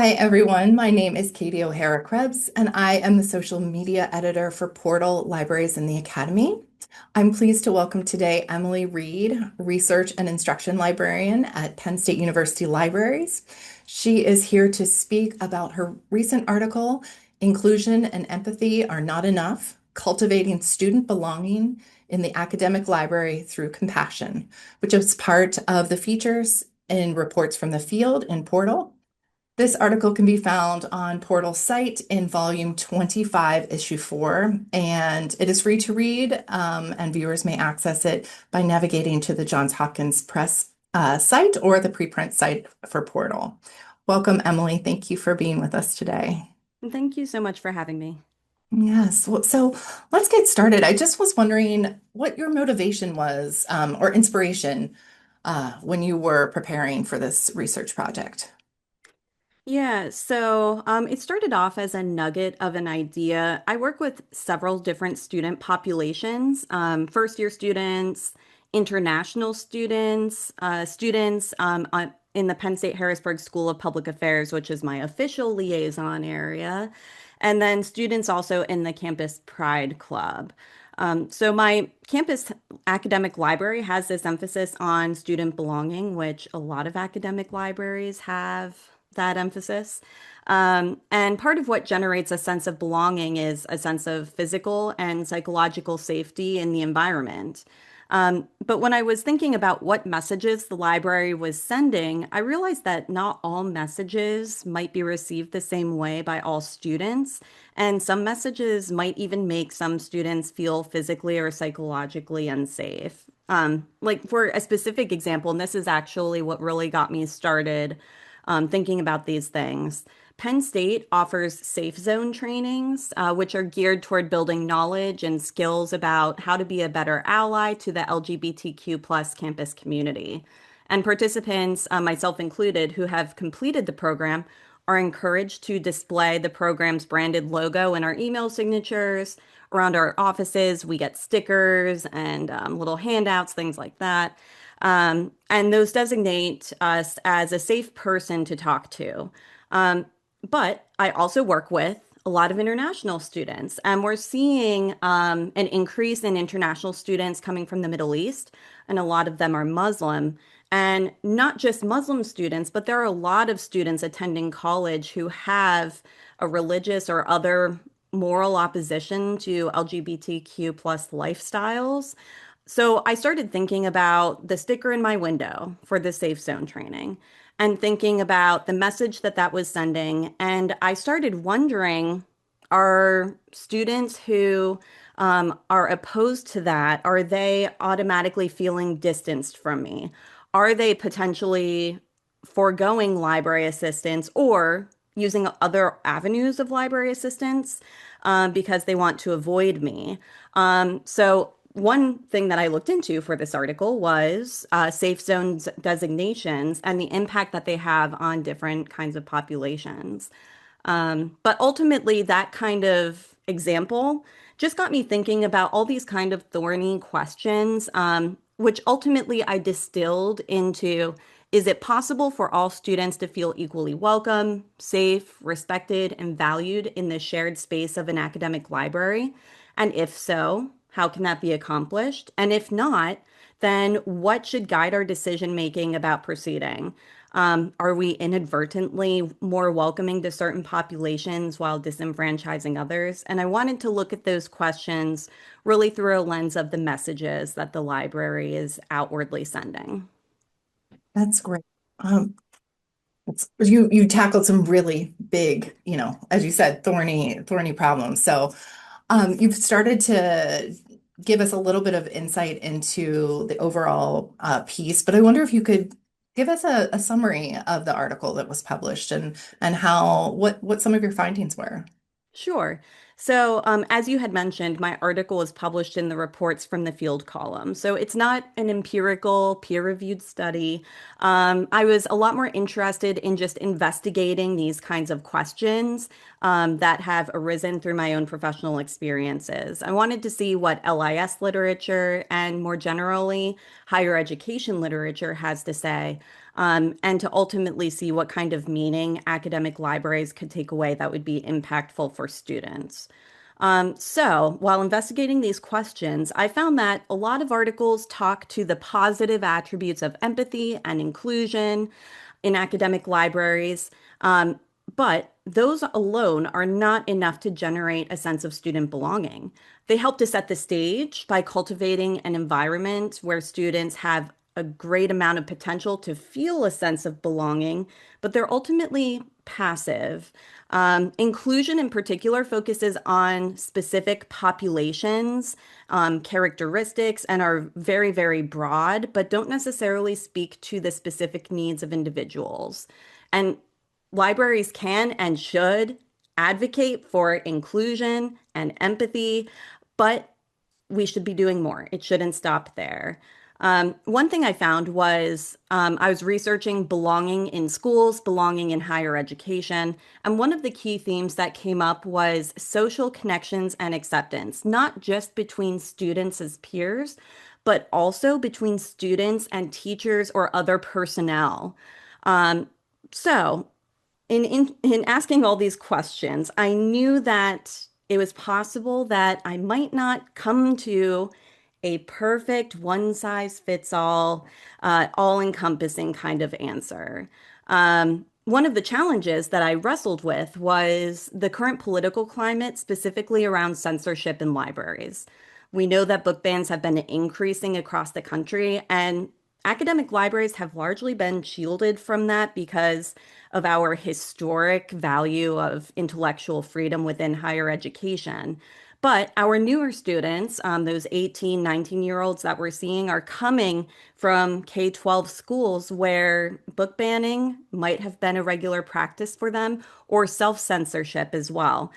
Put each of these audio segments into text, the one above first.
Hi, everyone. My name is Katie O'Hara Krebs, and I am the social media editor for Portal Libraries in the Academy. I'm pleased to welcome today Emily Reed, Research and Instruction Librarian at Penn State University Libraries. She is here to speak about her recent article, Inclusion and Empathy Are Not Enough, Cultivating Student Belonging in the Academic Library Through Compassion, which is part of the features in Reports from the Field in Portal. This article can be found on Portal's site in volume 25, issue 4, and it is free to read, and viewers may access it by navigating to the Johns Hopkins Press site or the preprint site for Portal. Welcome, Emily. Thank you for being with us today. Thank you so much for having me. Yes, well, so let's get started. I just was wondering what your motivation was or inspiration when you were preparing for this research project. It started off as a nugget of an idea. I work with several different student populations, first year students, international students, in the Penn State Harrisburg School of Public Affairs, which is my official liaison area, and then students also in the Campus Pride Club. So my campus academic library has this emphasis on student belonging, which a lot of academic libraries have that emphasis. And part of what generates a sense of belonging is a sense of physical and psychological safety in the environment. But when I was thinking about what messages the library was sending, I realized that not all messages might be received the same way by all students. And some messages might even make some students feel physically or psychologically unsafe. Like for a specific example, and this is actually what really got me started thinking about these things. Penn State offers safe zone trainings, which are geared toward building knowledge and skills about how to be a better ally to the LGBTQ plus campus community. And participants, myself included, who have completed the program, are encouraged to display the program's branded logo in our email signatures. Around our offices, we get stickers and little handouts, things like that. And those designate us as a safe person to talk to. But I also work with a lot of international students, and we're seeing an increase in international students coming from the Middle East, and a lot of them are Muslim. And not just Muslim students, but there are a lot of students attending college who have a religious or other moral opposition to LGBTQ plus lifestyles. So I started thinking about the sticker in my window for the safe zone training and thinking about the message that that was sending. And I started wondering, are students who are opposed to that, are they automatically feeling distanced from me? Are they potentially foregoing library assistance or using other avenues of library assistance because they want to avoid me? So one thing that I looked into for this article was safe zones designations and the impact that they have on different kinds of populations. But ultimately, that kind of example just got me thinking about all these kind of thorny questions, which ultimately I distilled into, is it possible for all students to feel equally welcome, safe, respected, and valued in the shared space of an academic library? And if so, how can that be accomplished? And if not, then what should guide our decision making about proceeding? Are we inadvertently more welcoming to certain populations while disenfranchising others? And I wanted to look at those questions really through a lens of the messages that the library is outwardly sending. That's great. You tackled some really big, as you said, thorny problems. So you've started to give us a little bit of insight into the overall piece, but I wonder if you could give us a summary of the article that was published and how what some of your findings were. Sure. As you had mentioned, my article is published in the Reports from the Field column. So, it's not an empirical, peer-reviewed study. I was a lot more interested in just investigating these kinds of questions that have arisen through my own professional experiences. I wanted to see what LIS literature and more generally higher education literature has to say and to ultimately see what kind of meaning academic libraries could take away that would be impactful for students. So, while investigating these questions, I found that a lot of articles talk to the positive attributes of empathy and inclusion in academic libraries, um, but those alone are not enough to generate a sense of student belonging. They help to set the stage by cultivating an environment where students have a great amount of potential to feel a sense of belonging, but they're ultimately passive. Inclusion in particular focuses on specific populations, characteristics, and are very, very broad, but don't necessarily speak to the specific needs of individuals. And libraries can and should advocate for inclusion and empathy, but we should be doing more. It shouldn't stop there. One thing I found was I was researching belonging in schools, belonging in higher education, and one of the key themes that came up was social connections and acceptance, not just between students as peers, but also between students and teachers or other personnel. Um, so, in asking all these questions, I knew that it was possible that I might not come to a perfect one size fits all, all-encompassing kind of answer. One of the challenges that I wrestled with was the current political climate, specifically around censorship in libraries. We know that book bans have been increasing across the country, and academic libraries have largely been shielded from that because of our historic value of intellectual freedom within higher education. But our newer students, those 18, 19-year-olds that we're seeing, are coming from K-12 schools where book banning might have been a regular practice for them or self-censorship as well.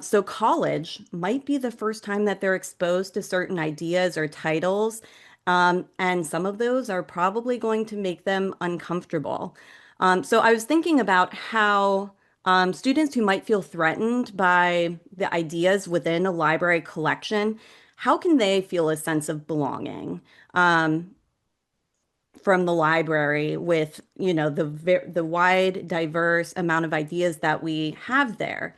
So college might be the first time that they're exposed to certain ideas or titles, and some of those are probably going to make them uncomfortable. So I was thinking about how students who might feel threatened by the ideas within a library collection, how can they feel a sense of belonging from the library with, the wide, diverse amount of ideas that we have there?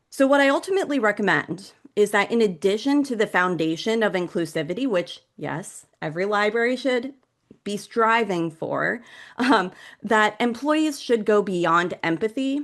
So, what I ultimately recommend is that in addition to the foundation of inclusivity, which, yes, every library should be striving for, um, that employees should go beyond empathy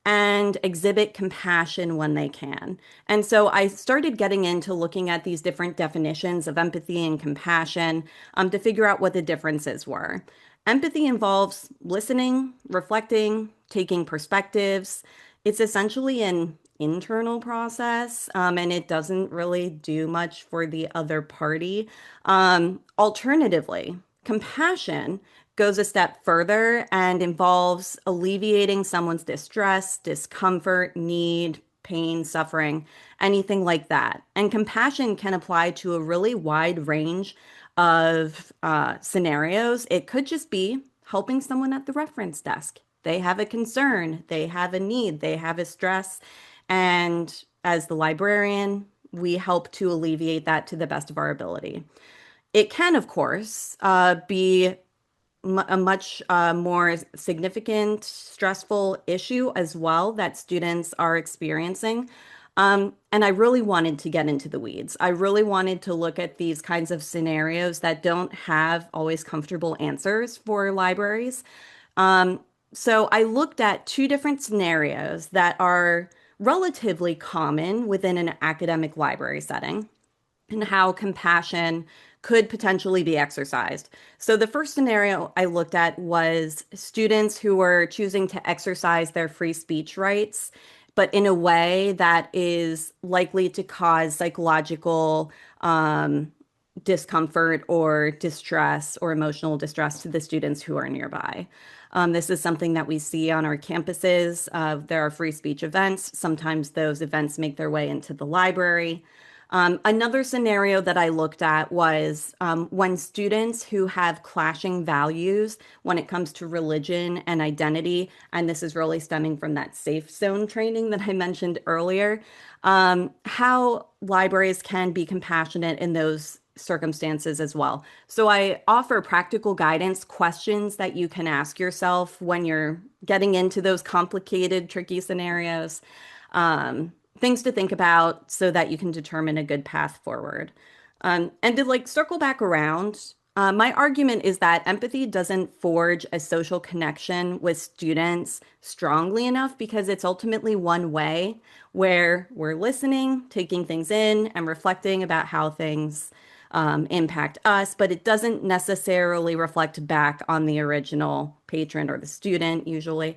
and exhibit compassion when they can. And so I started getting into looking at these different definitions of empathy and compassion to figure out what the differences were. Empathy involves listening, reflecting, taking perspectives. It's essentially an internal process, and it doesn't really do much for the other party. Alternatively, compassion goes a step further and involves alleviating someone's distress, discomfort, need, pain, suffering, anything like that. And compassion can apply to a really wide range of scenarios. It could just be helping someone at the reference desk. They have a concern, they have a need, they have a stress. And as the librarian, we help to alleviate that to the best of our ability. It can, of course, be a much more significant, stressful issue as well that students are experiencing. And I really wanted to get into the weeds. I really wanted to look at these kinds of scenarios that don't have always comfortable answers for libraries. Um, so I looked at two different scenarios that are relatively common within an academic library setting and how compassion could potentially be exercised. So, the first scenario I looked at was students who were choosing to exercise their free speech rights, but in a way that is likely to cause psychological discomfort or distress or emotional distress to the students who are nearby. This is something that we see on our campuses. There are free speech events. Sometimes those events make their way into the library. Another scenario that I looked at was when students who have clashing values when it comes to religion and identity, and this is really stemming from that safe zone training that I mentioned earlier, how libraries can be compassionate in those circumstances as well. So I offer practical guidance, questions that you can ask yourself when you're getting into those complicated, tricky scenarios, things to think about so that you can determine a good path forward. And to like circle back around, my argument is that empathy doesn't forge a social connection with students strongly enough because it's ultimately one way where we're listening, taking things in, and reflecting about how things impact us, but it doesn't necessarily reflect back on the original patron or the student usually.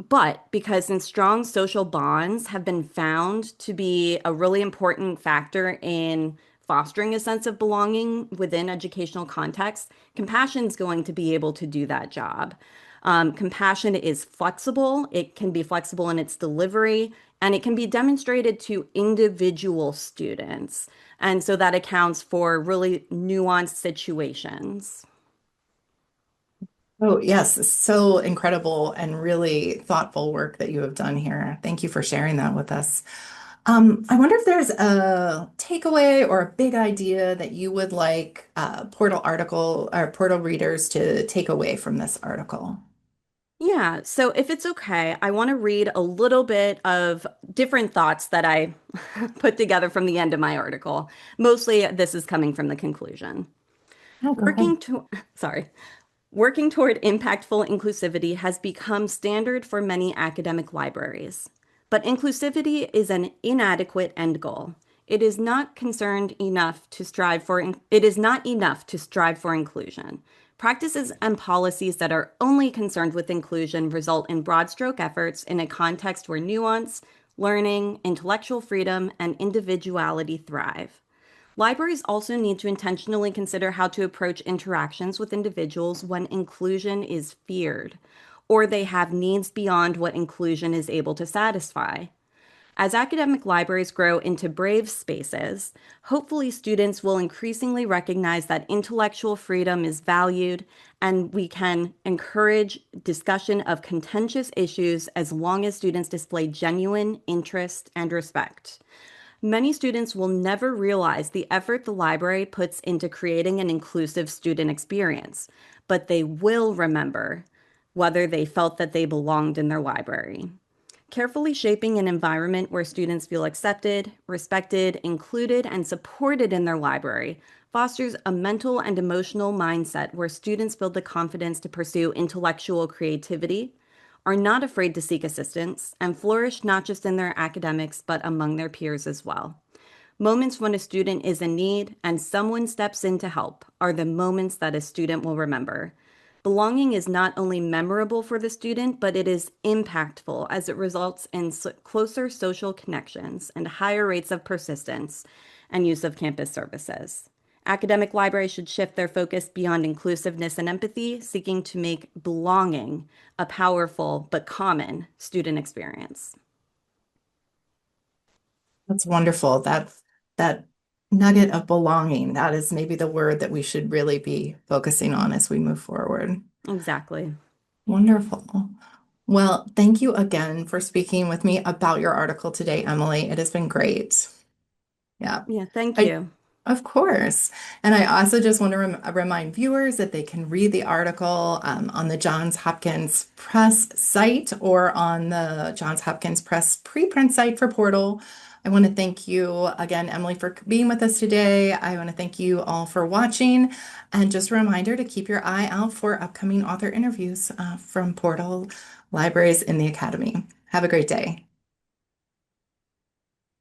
But because in strong social bonds have been found to be a really important factor in fostering a sense of belonging within educational contexts, compassion is going to be able to do that job. Compassion is flexible, it can be flexible in its delivery, and it can be demonstrated to individual students. And so that accounts for really nuanced situations. Oh, yes, so incredible and really thoughtful work that you have done here. Thank you for sharing that with us. I wonder if there's a takeaway or a big idea that you would like Portal article or Portal readers to take away from this article. Yeah, so if it's okay, I want to read a little bit of different thoughts that I put together from the end of my article. Mostly this is coming from the conclusion. Oh, go ahead. Working to, sorry, Working toward impactful inclusivity has become standard for many academic libraries. But inclusivity is an inadequate end goal. It is not enough to strive for inclusion. Practices and policies that are only concerned with inclusion result in broad stroke efforts in a context where nuance, learning, intellectual freedom, and individuality thrive. Libraries also need to intentionally consider how to approach interactions with individuals when inclusion is feared, or they have needs beyond what inclusion is able to satisfy. As academic libraries grow into brave spaces, hopefully students will increasingly recognize that intellectual freedom is valued and we can encourage discussion of contentious issues as long as students display genuine interest and respect. Many students will never realize the effort the library puts into creating an inclusive student experience, but they will remember whether they felt that they belonged in their library. Carefully shaping an environment where students feel accepted, respected, included, and supported in their library fosters a mental and emotional mindset where students build the confidence to pursue intellectual creativity, are not afraid to seek assistance, and flourish not just in their academics but among their peers as well. Moments when a student is in need and someone steps in to help are the moments that a student will remember. Belonging is not only memorable for the student, but it is impactful as it results in closer social connections and higher rates of persistence and use of campus services. Academic libraries should shift their focus beyond inclusiveness and empathy, seeking to make belonging a powerful but common student experience. That's wonderful. That nugget of belonging, that is maybe the word that we should really be focusing on as we move forward. Exactly. Wonderful. Well, thank you again for speaking with me about your article today, Emily. It has been great. Yeah. Yeah, thank I, you. of course. And I also just want to remind viewers that they can read the article on the Johns Hopkins Press site or on the Johns Hopkins Press preprint site for Portal. I want to thank you again, Emily, for being with us today. I want to thank you all for watching. And just a reminder to keep your eye out for upcoming author interviews from Portal Libraries in the Academy. Have a great day.